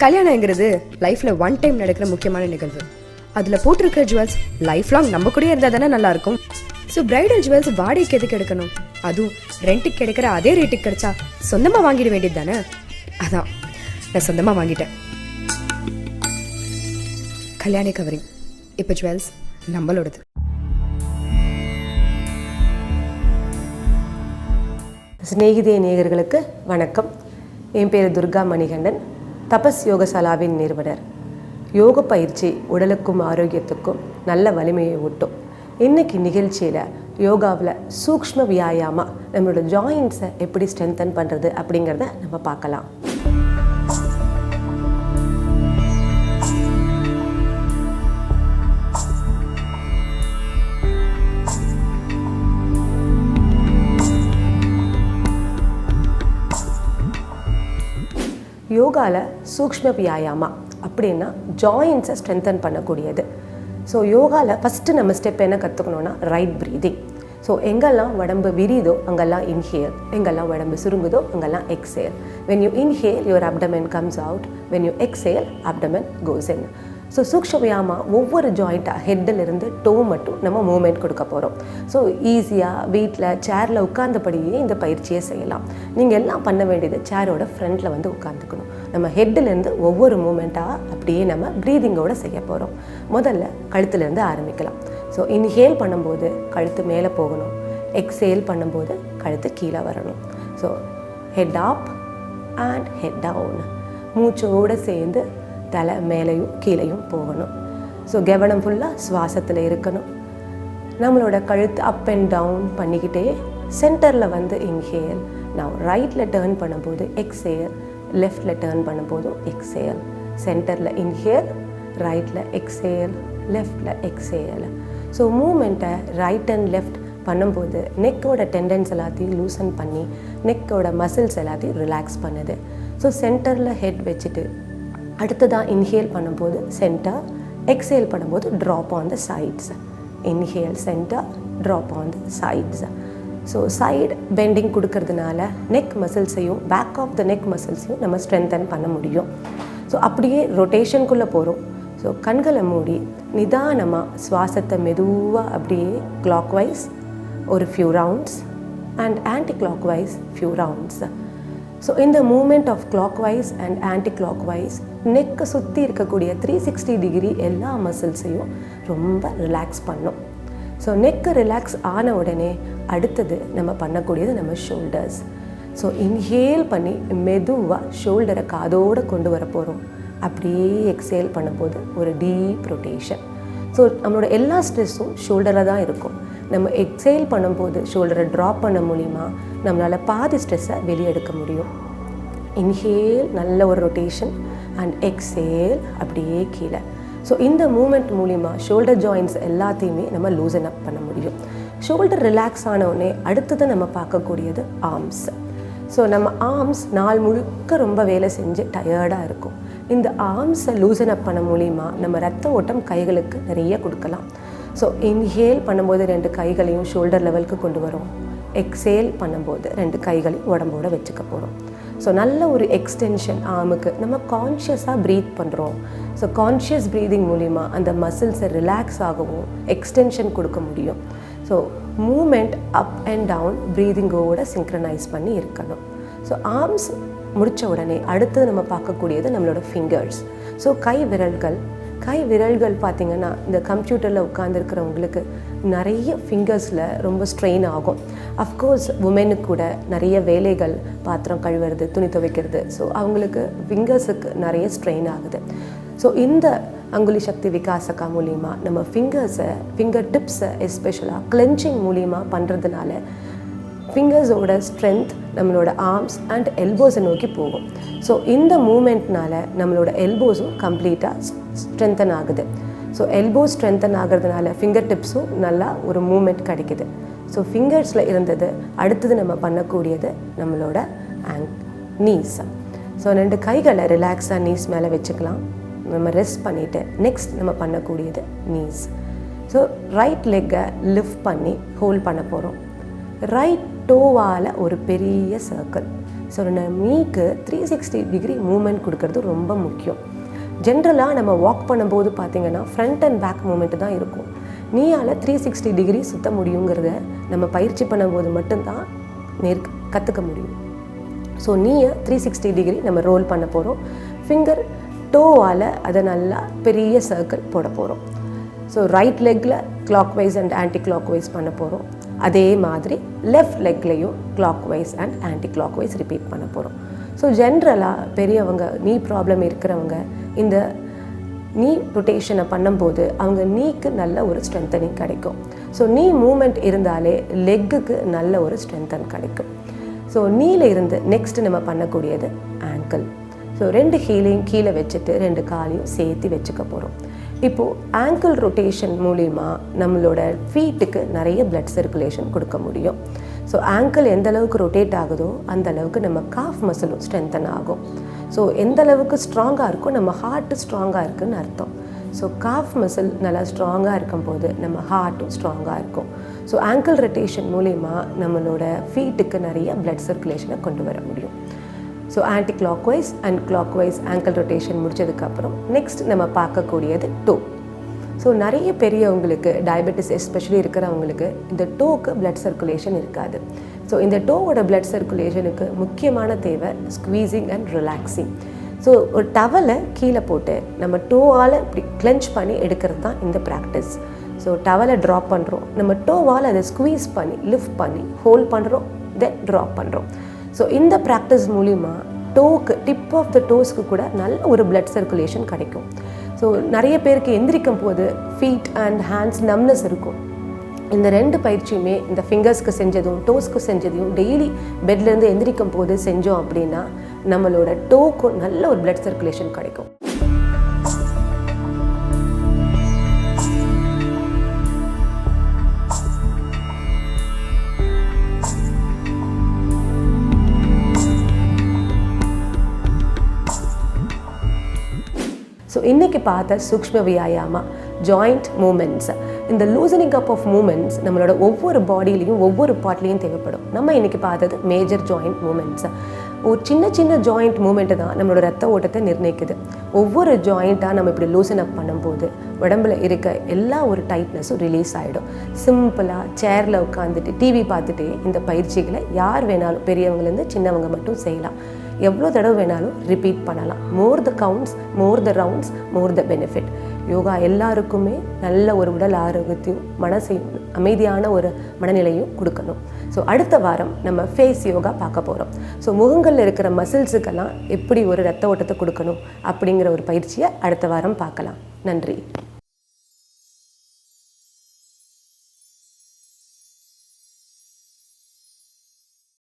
கல்யாணங்கிறது லைஃப்பில் one time நடக்கிற முக்கியமான நிகழ்வு. அதில் போட்டிருக்கிற ஜுவல்ஸ் லைஃப் லாங் நம்ம கூட இருந்தால் தானே நல்லாயிருக்கும். ஸோ பிரைடல் ஜுவல்ஸ் வாடகைக்கு எதுக்கு எடுக்கணும்? அதுவும் ரெண்ட்டுக்கு கிடைக்கிற அதே ரேட்டுக்கு கிடைச்சா சொந்தமாக வாங்கிட வேண்டியது தானே. அதான் நான் சொந்தமாக வாங்கிட்டேன். கல்யாணி கவரிங். இப்போ ஜுவல்ஸ் நம்மளோடது. ஸ்நேகிதிய நேயர்களுக்கு வணக்கம். என் பேர் துர்கா மணிகண்டன், தபஸ் யோகசாலாவின் நிறுவனர். யோக பயிற்சி உடலுக்கும் ஆரோக்கியத்துக்கும் நல்ல வலிமையை ஊட்டும். இன்றைக்கி நிகழ்ச்சியில் யோகாவில் சூக்ஷ்ம வியாயாமா நம்மளோட ஜாயின்ஸை எப்படி ஸ்ட்ரென்தன் பண்ணுறது அப்படிங்கிறத நம்ம பார்க்கலாம். யோகாவில் சூக்ஷ்ம வியாயாமா அப்படின்னா ஜாயின்ஸை ஸ்ட்ரென்தன் பண்ணக்கூடியது. ஸோ யோகாவில் ஃபஸ்ட்டு நம்ம ஸ்டெப் என்ன கற்றுக்கணுன்னா ரைட் ப்ரீதிங். ஸோ எங்கெல்லாம் உடம்பு விரியுதோ அங்கெல்லாம் இன்ஹேல், எங்கெல்லாம் உடம்பு சுருங்குதோ அங்கெல்லாம் exhale. When you inhale your abdomen comes out, when you exhale abdomen goes in. So சூக்ஷ்ம வியாயாமா ஒவ்வொரு ஜாயிண்ட்டாக ஹெட்டிலிருந்து டோ மட்டும் நம்ம மூவ்மெண்ட் கொடுக்க போகிறோம். ஸோ ஈஸியாக வீட்டில் சேரில் உட்கார்ந்தபடியே இந்த பயிற்சியை செய்யலாம். நீங்கள் எல்லாம் பண்ண வேண்டியது சேரோட ஃப்ரண்ட்டில் வந்து உட்காந்துக்கணும். நம்ம ஹெட்டிலேருந்து ஒவ்வொரு மூமெண்ட்டாக அப்படியே நம்ம ப்ரீதிங்கோடு செய்ய போகிறோம். முதல்ல கழுத்துலேருந்து ஆரம்பிக்கலாம். ஸோ இன்ஹேல் பண்ணும்போது கழுத்து மேலே போகணும், எக்ஸேல் பண்ணும்போது கழுத்து கீழே வரணும். So head up and head down. மூச்சோடு சேர்ந்து தலை மேலேயும் கீழேயும் போகணும். ஸோ கவனம் ஃபுல்லாக சுவாசத்தில் இருக்கணும். நம்மளோட கழுத்து அப் அண்ட் டவுன் பண்ணிக்கிட்டே சென்டரில் வந்து இன்ஹேல். நான் ரைட்டில் டேர்ன் பண்ணும்போது எக்ஸேல், லெஃப்டில் டேர்ன் பண்ணும்போதும் எக்ஸேல். சென்டரில் இன்ஹேல், ரைட்டில் எக்ஸேல், லெஃப்டில் எக்ஸேல். ஸோ மூமெண்ட்டை ரைட் அண்ட் லெஃப்ட் பண்ணும்போது நெக்கோட டெண்டன்ஸ் எல்லாத்தையும் லூசன் பண்ணி நெக்கோட மசில்ஸ் எல்லாத்தையும் ரிலாக்ஸ் பண்ணுது. ஸோ சென்டரில் ஹெட் வச்சுட்டு அடுத்ததாக இன்ஹேல் பண்ணும்போது சென்டர், எக்ஸேல் பண்ணும்போது drop on the sides. Inhale centre, drop on the sides. So side bending கொடுக்கறதுனால நெக் மசில்ஸையும் பேக் ஆஃப் த நெக் மசில்ஸையும் நம்ம ஸ்ட்ரென்தன் பண்ண முடியும். ஸோ அப்படியே ரொட்டேஷனுக்குள்ளே போகிறோம். ஸோ கண்களை மூடி நிதானமாக சுவாசத்தை மெதுவாக அப்படியே கிளாக் வைஸ் ஒரு few rounds and anticlockwise few rounds. So இந்த movement of clock wise and anticlockwise நெக்கை சுற்றி இருக்கக்கூடிய 360 டிகிரி எல்லா மசில்ஸையும் ரொம்ப ரிலாக்ஸ் பண்ணும். ஸோ நெக்கு ரிலாக்ஸ் ஆன உடனே அடுத்தது நம்ம பண்ணக்கூடியது நம்ம ஷோல்டர்ஸ். ஸோ இன்ஹேல் பண்ணி மெதுவாக ஷோல்டரை காதோடு கொண்டு வர போகிறோம். அப்படியே எக்ஸேல் பண்ணும்போது ஒரு டீப் ரொட்டேஷன். ஸோ நம்மளோட எல்லா ஸ்ட்ரெஸ்ஸும் ஷோல்டரில் தான் இருக்கும். நம்ம எக்ஸேல் பண்ணும்போது ஷோல்டரை ட்ராப் பண்ண மூலிமா நம்மளால் பாதி ஸ்ட்ரெஸ்ஸை வெளியெடுக்க முடியும். இன்ஹேல் நல்ல ஒரு ரொட்டேஷன் அண்ட் எக்ஸேல் அப்படியே கீழே. ஸோ இந்த மூமெண்ட் மூலிமா ஷோல்டர் ஜாயின்ட்ஸ் எல்லாத்தையுமே நம்ம லூசன் அப் பண்ண முடியும். ஷோல்டர் ரிலாக்ஸ் ஆனவுடனே அடுத்தது நம்ம பார்க்கக்கூடியது ஆர்ம்ஸ். ஸோ நம்ம ஆர்ம்ஸ் நாள் முழுக்க ரொம்ப வேலை செஞ்சு டயர்டாக இருக்கும். இந்த ஆர்ம்ஸை லூசன் அப் பண்ண மூலிமா நம்ம ரத்த ஓட்டம் கைகளுக்கு நிறைய கொடுக்கலாம். ஸோ இன்ஹேல் பண்ணும்போது 2 கைகளையும் ஷோல்டர் லெவலுக்கு கொண்டு வரோம். எக்ஸேல் பண்ணும்போது 2 கைகளையும் உடம்போடு வச்சுக்க போகிறோம். ஸோ நல்ல ஒரு எக்ஸ்டென்ஷன் ஆர்முக்கு நம்ம கான்ஷியஸாக ப்ரீத் பண்ணுறோம். ஸோ கான்ஷியஸ் ப்ரீதிங் மூலிமா அந்த மசில்ஸை ரிலாக்ஸ் ஆகவும் எக்ஸ்டென்ஷன் கொடுக்க முடியும். So movement up and down ப்ரீதிங்கோடு சிங்க்ரனைஸ் பண்ணி இருக்கணும். ஸோ ஆர்ம்ஸ் முடித்த உடனே அடுத்தது நம்ம பார்க்கக்கூடியது நம்மளோட ஃபிங்கர்ஸ். ஸோ கை விரல்கள் பார்த்திங்கன்னா இந்த கம்ப்யூட்டரில் உட்காந்துருக்கிறவங்களுக்கு நிறைய ஃபிங்கர்ஸில் ரொம்ப ஸ்ட்ரெயின் ஆகும். அஃப்கோர்ஸ் உமனுக்கு கூட நிறைய வேலைகள், பாத்திரம் கழுவுறது, துணி துவைக்கிறது, ஸோ அவங்களுக்கு ஃபிங்கர்ஸுக்கு நிறைய ஸ்ட்ரெயின் ஆகுது. ஸோ இந்த அங்குலி சக்தி விகாசக்கா மூலிமா நம்ம ஃபிங்கர் டிப்ஸை எஸ்பெஷலாக கிளென்ச்சிங் மூலிமா பண்ணுறதுனால ஃபிங்கர்ஸோட ஸ்ட்ரென்த் நம்மளோட ஆர்ம்ஸ் அண்ட் எல்போஸை நோக்கி போகும். ஸோ இந்த மூமெண்ட்னால நம்மளோட எல்போஸும் கம்ப்ளீட்டாக ஸ்ட்ரென்தன் ஆகுது. ஸோ எல்போஸ் ஸ்ட்ரென்தன் ஆகிறதுனால ஃபிங்கர் டிப்ஸும் நல்லா ஒரு மூமெண்ட் கிடைக்குது. ஸோ ஃபிங்கர்ஸில் இருந்தது அடுத்தது நம்ம பண்ணக்கூடியது நம்மளோட நீஸ். ஸோ 2 கைகளை ரிலாக்ஸாக நீஸ் மேலே வச்சுக்கலாம். நம்ம ரெஸ்ட் பண்ணிவிட்டு நெக்ஸ்ட் நம்ம பண்ணக்கூடியது நீஸ். ஸோ ரைட் லெக்கை லிஃப்ட் பண்ணி ஹோல்ட் பண்ண போகிறோம். ரைட் டோவால் ஒரு பெரிய சர்க்கிள். ஸோ நீக்கு 360 டிகிரி மூமெண்ட் கொடுக்கறது ரொம்ப முக்கியம். ஜென்ரலாக நம்ம வாக் பண்ணும்போது பார்த்திங்கன்னா ஃப்ரண்ட் அண்ட் பேக் மூமெண்ட்டு தான் இருக்கும். நீயால் 360 டிகிரி சுற்ற முடியுங்கிறத நம்ம பயிற்சி பண்ணும்போது மட்டும்தான் கற்றுக்க முடியும். ஸோ நீயை 360 டிகிரி நம்ம ரோல் பண்ண போகிறோம். ஃபிங்கர் டோவால் அதை நல்லா பெரிய சர்க்கிள் போட போகிறோம். ஸோ ரைட் லெக்கில் clock wise and anticlockwise பண்ண போகிறோம். அதே மாதிரி லெஃப்ட் லெக்லேயும் clock wise and anticlockwise repeat பண்ண போகிறோம். ஸோ ஜென்ரலாக பெரியவங்க நீ ப்ராப்ளம் இருக்கிறவங்க இந்த நீ ரொட்டேஷனை பண்ணும்போது அவங்க நீக்கு நல்ல ஒரு ஸ்ட்ரென்தனிங் கிடைக்கும். ஸோ நீ மூமெண்ட் இருந்தாலே லெக்குக்கு நல்ல ஒரு ஸ்ட்ரென்தன் கிடைக்கும். ஸோ நீல இருந்து நெக்ஸ்ட் நம்ம பண்ணக்கூடியது ஆங்கிள். ஸோ 2 ஹீலையும் கீழே வச்சுட்டு 2 காலையும் சேர்த்து வச்சுக்க போகிறோம். இப்போது ஆங்கிள் ரொட்டேஷன் மூலிமா நம்மளோட ஃபீட்டுக்கு நிறைய பிளட் சர்க்குலேஷன் கொடுக்க முடியும். ஸோ ஆங்கிள் எந்த அளவுக்கு ரொட்டேட் ஆகுதோ அந்த அளவுக்கு நம்ம காஃப் மசிலும் ஸ்ட்ரென்தன் ஆகும். ஸோ எந்த அளவுக்கு ஸ்ட்ராங்காக இருக்கும் நம்ம ஹார்ட்டு ஸ்ட்ராங்காக இருக்குதுன்னு அர்த்தம். ஸோ காஃப் மசில் நல்லா ஸ்ட்ராங்காக இருக்கும்போது நம்ம ஹார்ட்டும் ஸ்ட்ராங்காக இருக்கும். ஸோ ஆங்கிள் ரொட்டேஷன் மூலிமா நம்மளோட ஃபீட்டுக்கு நிறைய பிளட் சர்க்குலேஷனை கொண்டு வர முடியும். So anti clock wise and clockwise ankle rotation முடிச்சதுக்கப்புறம் நெக்ஸ்ட் நம்ம பார்க்கக்கூடியது டோ. ஸோ நிறைய பெரியவங்களுக்கு டயபெட்டிஸ் எஸ்பெஷலி இருக்கிறவங்களுக்கு இந்த டோக்கு பிளட் சர்க்குலேஷன் இருக்காது. ஸோ இந்த டோவோட பிளட் சர்க்குலேஷனுக்கு முக்கியமான தேவை ஸ்குவீசிங் அண்ட் ரிலாக்ஸிங். ஸோ ஒரு டவலை கீழே போட்டு நம்ம டோவால் இப்படி கிளென்ச் பண்ணி எடுக்கிறது தான் இந்த ப்ராக்டிஸ். ஸோ டவலை ட்ராப் பண்ணுறோம், நம்ம டோவால் அதை ஸ்குவீஸ் பண்ணி லிஃப்ட் பண்ணி ஹோல்ட் பண்ணுறோம், தென் ட்ராப் பண்ணுறோம். ஸோ இந்த ப்ராக்டிஸ் மூலிமா டோக்கு டிப் ஆஃப் த டோஸ்க்கு கூட நல்ல ஒரு பிளட் சர்க்குலேஷன் கிடைக்கும். ஸோ நிறைய பேருக்கு எந்திரிக்கும் போது ஃபீட் அண்ட் ஹேண்ட்ஸ் நம்னஸ் இருக்கும். இந்த 2 பயிற்சியுமே இந்த ஃபிங்கர்ஸ்க்கு செஞ்சதும் டோஸ்க்கு செஞ்சதையும் டெய்லி பெட்லேருந்து எந்திரிக்கும் போது செஞ்சோம் அப்படின்னா நம்மளோட டோக்கும் நல்ல ஒரு பிளட் சர்க்குலேஷன் கிடைக்கும். ஸோ இன்றைக்கி பார்த்த சூக்ஷ்ம வியாயாமா ஜாயிண்ட் மூமெண்ட்ஸ். இந்த லூசனிங் அப் ஆஃப் மூமெண்ட்ஸ் நம்மளோட ஒவ்வொரு பாடியிலையும் ஒவ்வொரு பார்ட்லேயும் தேவைப்படும். நம்ம இன்றைக்கி பார்த்தது மேஜர் ஜாயிண்ட் மூமெண்ட்ஸ். ஒரு சின்ன ஜாயிண்ட் மூமெண்ட்டு தான் நம்மளோட ரத்த ஓட்டத்தை நிர்ணயிக்குது. ஒவ்வொரு ஜாயிண்ட்டாக நம்ம இப்படி லூசன் அப் பண்ணும்போது உடம்புல இருக்க எல்லா ஒரு டைட்னஸும் ரிலீஸ் ஆகிடும். சிம்பிளாக சேரில் உட்காந்துட்டு டிவி பார்த்துட்டே இந்த பயிற்சிகளை யார் வேணாலும் பெரியவங்கலேருந்து சின்னவங்க மட்டும் செய்யலாம். எவ்வளோ தடவை வேணாலும் ரிப்பீட் பண்ணலாம். More the counts, more the rounds, more the benefit. Yoga எல்லாருக்குமே நல்ல ஒரு உடல் ஆரோக்கியத்தையும் மனசையும் அமைதியான ஒரு மனநிலையும் கொடுக்கணும். ஸோ அடுத்த வாரம் நம்ம ஃபேஸ் யோகா பார்க்க போகிறோம். ஸோ முகங்களில் இருக்கிற மசில்ஸுக்கெல்லாம் எப்படி ஒரு ரத்த ஓட்டத்தை கொடுக்கணும் அப்படிங்கிற ஒரு பயிற்சியை அடுத்த வாரம் பார்க்கலாம். நன்றி.